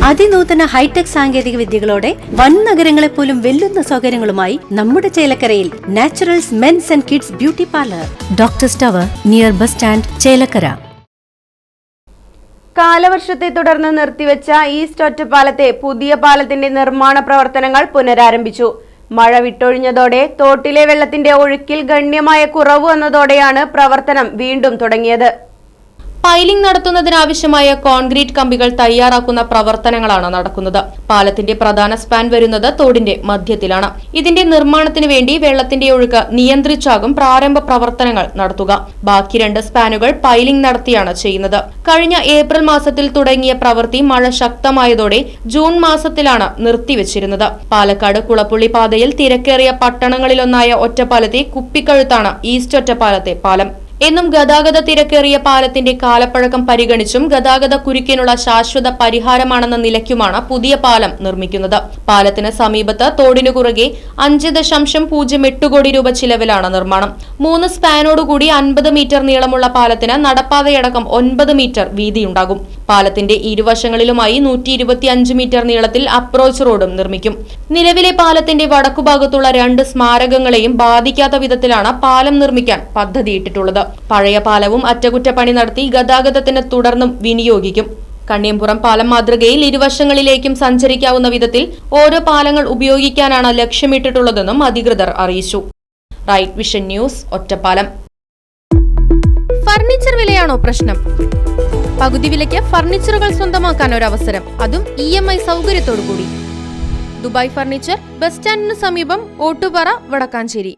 അതിനൂതന hi tech സാങ്കേതിക വിദ്യകളോടെ വൻ നഗരങ്ങളെ പോലും വെല്ലുന്ന സൗകര്യങ്ങളുമായി നമ്മുടെ ചേലക്കരയിൽ naturals men's and kids beauty parlour, doctors tower, near bus stand, Chelakkara. കാലവർഷത്തെ തുടർന്ന് നിർത്തിവെച്ച ഈസ്റ്റ് ഒറ്റപ്പാലത്തെ പുതിയ പാലത്തിന്റെ നിർമ്മാണ പ്രവർത്തനങ്ങൾ പുനരാരംഭിച്ചു. മഴ വിട്ടൊഴിഞ്ഞതോടെ തോട്ടിലെ വെള്ളത്തിന്റെ ഒഴുക്കിൽ ഗണ്യമായ കുറവ് വന്നതോടെയാണ് പ്രവർത്തനം വീണ്ടും തുടങ്ങിയത്. പൈലിംഗ് നടത്തുന്നതിനാവശ്യമായ കോൺക്രീറ്റ് കമ്പികൾ തയ്യാറാക്കുന്ന പ്രവർത്തനങ്ങളാണ് നടക്കുന്നത്. പാലത്തിന്റെ പ്രധാന സ്പാൻ വരുന്നത് തോടിന്റെ മധ്യത്തിലാണ്. ഇതിന്റെ നിർമ്മാണത്തിന് വേണ്ടി വെള്ളത്തിന്റെ ഒഴുക്ക് നിയന്ത്രിച്ചാകും പ്രാരംഭ പ്രവർത്തനങ്ങൾ നടത്തുക. ബാക്കി 2 സ്പാനുകൾ പൈലിംഗ് നടത്തിയാണ് ചെയ്യുന്നത്. കഴിഞ്ഞ ഏപ്രിൽ മാസത്തിൽ തുടങ്ങിയ പ്രവൃത്തി മഴ ശക്തമായതോടെ ജൂൺ മാസത്തിലാണ് നിർത്തിവെച്ചിരുന്നത്. പാലക്കാട് കുളപ്പുള്ളി പാതയിൽ തിരക്കേറിയ പട്ടണങ്ങളിലൊന്നായ ഒറ്റപ്പാലത്തെ കുപ്പിക്കഴുത്താണ് ഈസ്റ്റ് ഒറ്റപ്പാലത്തെ പാലം. എന്നും ഗതാഗത തിരക്കേറിയ പാലത്തിന്റെ കാലപ്പഴക്കം പരിഗണിച്ചും ഗതാഗത കുരുക്കിനുള്ള ശാശ്വത പരിഹാരമാണെന്ന നിലയ്ക്കുമാണ് പുതിയ പാലം നിർമ്മിക്കുന്നത്. പാലത്തിന് സമീപത്ത് തോടിനു കുറുകെ 5.08 കോടി രൂപ ചിലവിലാണ് നിർമ്മാണം. 3 സ്പാനോടുകൂടി 50 മീറ്റർ നീളമുള്ള പാലത്തിന് നടപ്പാതയടക്കം 9 മീറ്റർ വീതിയുണ്ടാകും. പാലത്തിന്റെ ഇരുവശങ്ങളിലുമായി 125 മീറ്റർ നീളത്തിൽ അപ്രോച്ച് റോഡും നിർമ്മിക്കും. നിലവിലെ പാലത്തിന്റെ വടക്കുഭാഗത്തുള്ള 2 സ്മാരകങ്ങളെയും ബാധിക്കാത്ത വിധത്തിലാണ് പാലം നിർമ്മിക്കാൻ പദ്ധതിയിട്ടിട്ടുള്ളത്. പഴയ പാലവും അറ്റകുറ്റപ്പണി നടത്തി ഗതാഗതത്തിന് തുടർന്നും വിനിയോഗിക്കും. കണ്ണിയമ്പുറം പാലം മാതൃകയിൽ ഇരുവശങ്ങളിലേക്കും സഞ്ചരിക്കാവുന്ന വിധത്തിൽ ഓരോ പാലങ്ങൾ ഉപയോഗിക്കാനാണ് ലക്ഷ്യമിട്ടിട്ടുള്ളതെന്നും അധികൃതർ അറിയിച്ചു. Right vision news, Ottapalam. Furniture വിലയാണോ പ്രശ്നം? പകുതി വിലയ്ക്ക് ഫർണിച്ചറുകൾ സ്വന്തമാക്കാൻ ഒരു അവസരം, അതും EMI സൗകര്യത്തോടു കൂടി. ദുബായ് ഫർണിച്ചർ, ബസ് സ്റ്റാൻഡിന് സമീപം, ഓട്ടുപാറ, വടക്കാഞ്ചേരി.